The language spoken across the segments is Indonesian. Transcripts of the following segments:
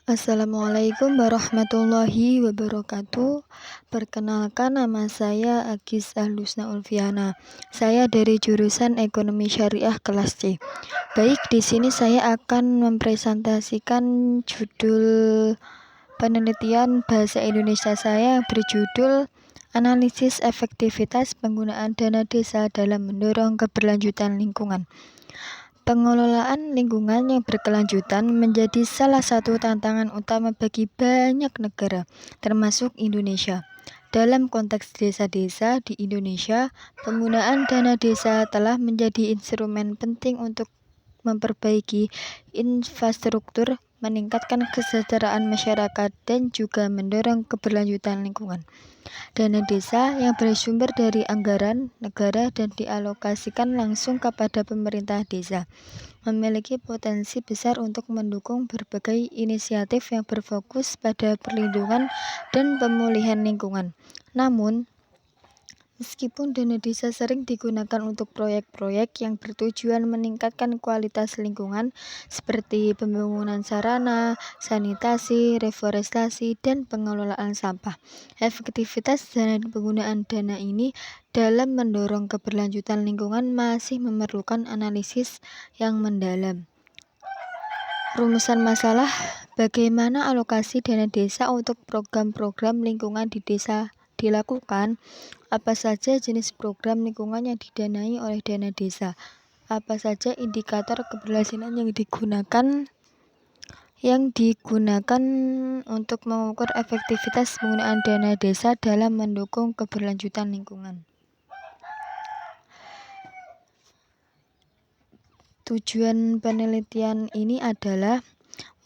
Assalamualaikum warahmatullahi wabarakatuh. Perkenalkan, nama saya Agis Ahlusna Ulfiana. Saya dari jurusan Ekonomi Syariah kelas C. Baik, di sini saya akan mempresentasikan judul penelitian bahasa Indonesia saya yang berjudul Analisis Efektivitas Penggunaan Dana Desa dalam Mendorong Keberlanjutan Lingkungan. Pengelolaan lingkungan yang berkelanjutan menjadi salah satu tantangan utama bagi banyak negara, termasuk Indonesia. Dalam konteks desa-desa di Indonesia, penggunaan dana desa telah menjadi instrumen penting untuk memperbaiki infrastruktur, meningkatkan kesejahteraan masyarakat, dan juga mendorong keberlanjutan lingkungan. Dana desa yang bersumber dari anggaran negara dan dialokasikan langsung kepada pemerintah desa memiliki potensi besar untuk mendukung berbagai inisiatif yang berfokus pada perlindungan dan pemulihan lingkungan. Namun, meskipun dana desa sering digunakan untuk proyek-proyek yang bertujuan meningkatkan kualitas lingkungan seperti pembangunan sarana, sanitasi, reforestasi, dan pengelolaan sampah, efektivitas dan penggunaan dana ini dalam mendorong keberlanjutan lingkungan masih memerlukan analisis yang mendalam. Rumusan masalah: bagaimana alokasi dana desa untuk program-program lingkungan di desa dilakukan? Apa saja jenis program lingkungan yang didanai oleh dana desa? Apa saja indikator keberhasilan yang digunakan untuk mengukur efektivitas penggunaan dana desa dalam mendukung keberlanjutan lingkungan? Tujuan penelitian ini adalah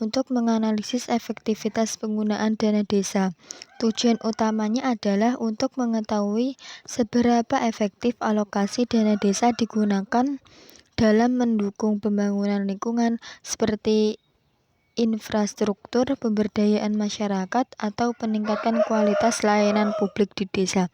untuk menganalisis efektivitas penggunaan dana desa. Tujuan utamanya adalah untuk mengetahui seberapa efektif alokasi dana desa digunakan dalam mendukung pembangunan lingkungan seperti infrastruktur, pemberdayaan masyarakat, atau peningkatan kualitas layanan publik di desa.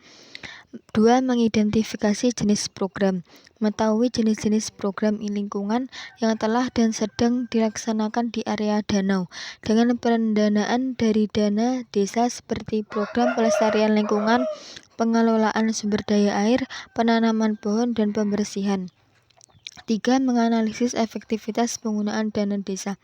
2. Mengidentifikasi jenis program. Mengetahui jenis-jenis program lingkungan yang telah dan sedang dilaksanakan di area danau dengan pendanaan dari dana desa seperti program pelestarian lingkungan, pengelolaan sumber daya air, penanaman pohon, dan pembersihan. 3. Menganalisis efektivitas penggunaan dana desa.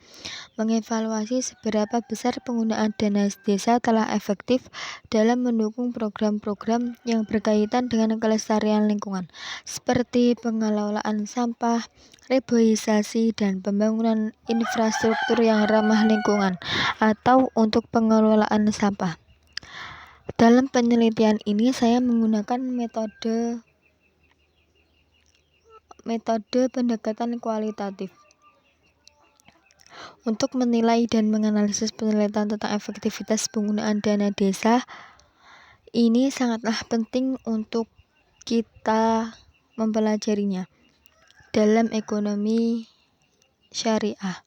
Mengevaluasi seberapa besar penggunaan dana desa telah efektif dalam mendukung program-program yang berkaitan dengan kelestarian lingkungan, seperti pengelolaan sampah, reboisasi, dan pembangunan infrastruktur yang ramah lingkungan, atau untuk pengelolaan sampah. Dalam penelitian ini, saya menggunakan metode pendekatan kualitatif untuk menilai dan menganalisis penelitian tentang efektivitas penggunaan dana desa. Ini sangatlah penting untuk kita mempelajarinya dalam ekonomi syariah.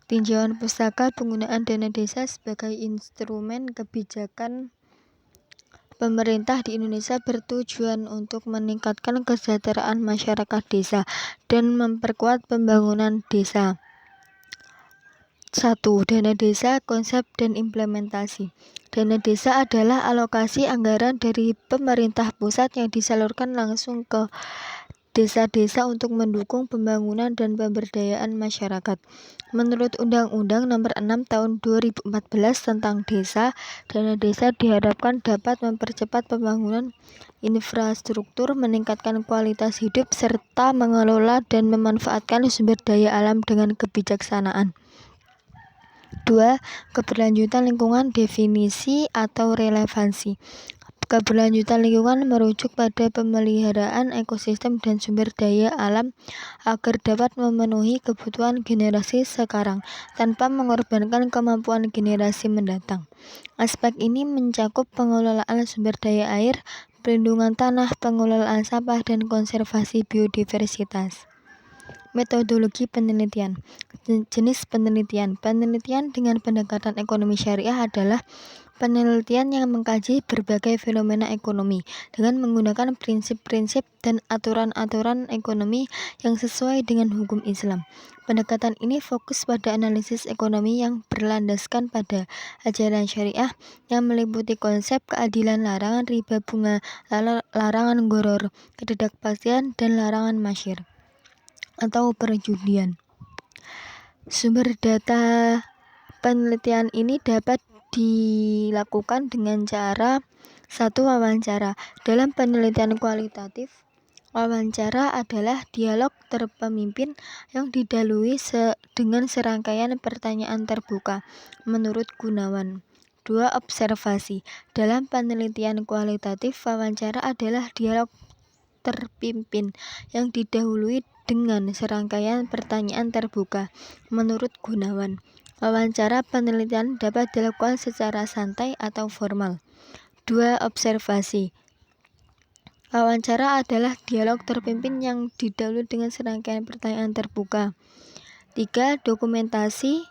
Tinjauan pustaka penggunaan dana desa sebagai instrumen kebijakan pemerintah di Indonesia bertujuan untuk meningkatkan kesejahteraan masyarakat desa dan memperkuat pembangunan desa. 1. Dana desa, konsep dan implementasi. Dana desa adalah alokasi anggaran dari pemerintah pusat yang disalurkan langsung ke desa-desa untuk mendukung pembangunan dan pemberdayaan masyarakat. Menurut Undang-Undang Nomor 6 Tahun 2014 tentang Desa, dana desa diharapkan dapat mempercepat pembangunan infrastruktur, meningkatkan kualitas hidup, serta mengelola dan memanfaatkan sumber daya alam dengan kebijaksanaan. 2. Keberlanjutan lingkungan, definisi atau relevansi. Keberlanjutan lingkungan merujuk pada pemeliharaan ekosistem dan sumber daya alam agar dapat memenuhi kebutuhan generasi sekarang tanpa mengorbankan kemampuan generasi mendatang. Aspek ini mencakup pengelolaan sumber daya air, perlindungan tanah, pengelolaan sampah, dan konservasi biodiversitas. Metodologi penelitian. Jenis penelitian. Penelitian dengan pendekatan ekonomi syariah adalah penelitian yang mengkaji berbagai fenomena ekonomi dengan menggunakan prinsip-prinsip dan aturan-aturan ekonomi yang sesuai dengan hukum Islam. Pendekatan ini fokus pada analisis ekonomi yang berlandaskan pada ajaran syariah yang meliputi konsep keadilan, larangan riba bunga, larangan gharar, ketidakpastian, dan larangan masyir atau perjudian. Sumber data penelitian ini dapat dilakukan dengan cara 1. Wawancara. Dalam penelitian kualitatif, wawancara adalah dialog terpemimpin yang didahului dengan serangkaian pertanyaan terbuka menurut Gunawan. 2. Observasi. Dalam penelitian kualitatif, wawancara adalah dialog terpimpin yang didahului dengan serangkaian pertanyaan terbuka menurut Gunawan. Wawancara penelitian dapat dilakukan secara santai atau formal. 2. Observasi. Wawancara adalah dialog terpimpin yang didahului dengan serangkaian pertanyaan terbuka. 3. Dokumentasi.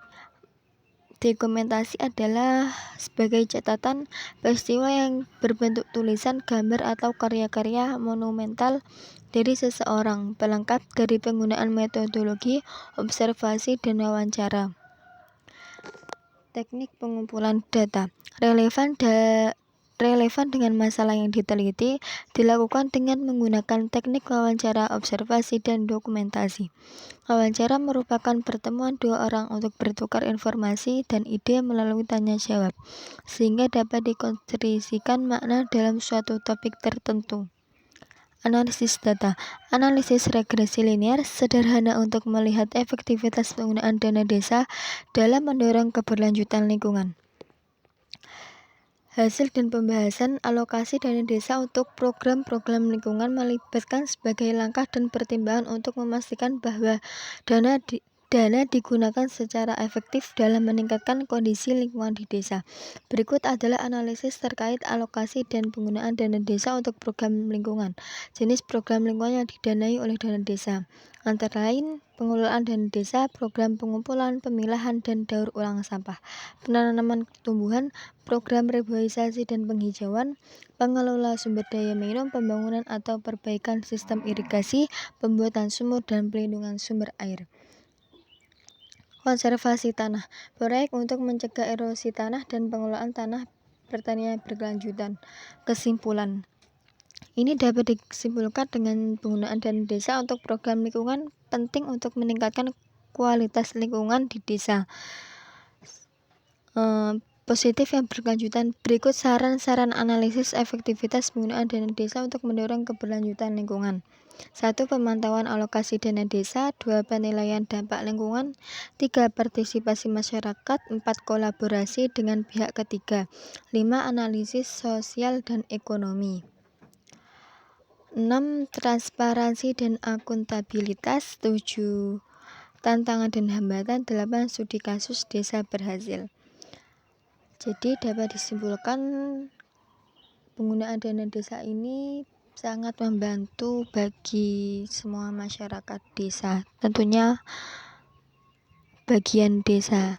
Dokumentasi adalah sebagai catatan peristiwa yang berbentuk tulisan, gambar, atau karya-karya monumental dari seseorang, pelengkap dari penggunaan metodologi observasi dan wawancara. Teknik pengumpulan data relevan dengan masalah yang diteliti dilakukan dengan menggunakan teknik wawancara, observasi, dan dokumentasi. Wawancara merupakan pertemuan dua orang untuk bertukar informasi dan ide melalui tanya jawab, sehingga dapat dikonstruksikan makna dalam suatu topik tertentu. Analisis data. Analisis regresi linear sederhana untuk melihat efektivitas penggunaan dana desa dalam mendorong keberlanjutan lingkungan. Hasil dan pembahasan alokasi dana desa untuk program-program lingkungan melibatkan sebagai langkah dan pertimbangan untuk memastikan bahwa dana digunakan secara efektif dalam meningkatkan kondisi lingkungan di desa. Berikut adalah analisis terkait alokasi dan penggunaan dana desa untuk program lingkungan. Jenis program lingkungan yang didanai oleh dana desa, antara lain pengelolaan dana desa, program pengumpulan, pemilahan, dan daur ulang sampah, penanaman tumbuhan, program reboisasi dan penghijauan, pengelola sumber daya minum, pembangunan atau perbaikan sistem irigasi, pembuatan sumur, dan pelindungan sumber air. Konservasi tanah, proyek untuk mencegah erosi tanah dan pengelolaan tanah pertanian berkelanjutan. Kesimpulan, ini dapat disimpulkan dengan penggunaan dana desa untuk program lingkungan penting untuk meningkatkan kualitas lingkungan di desa. Positif yang berkelanjutan. Berikut saran-saran analisis efektivitas penggunaan dana desa untuk mendorong keberlanjutan lingkungan. 1. Pemantauan alokasi dana desa. 2. Penilaian dampak lingkungan. 3. Partisipasi masyarakat. 4. Kolaborasi dengan pihak ketiga. 5. Analisis sosial dan ekonomi. 6. Transparansi dan akuntabilitas. 7. Tantangan dan hambatan. 8. Studi kasus desa berhasil. Jadi dapat disimpulkan penggunaan dana desa ini sangat membantu bagi semua masyarakat desa, tentunya bagian desa.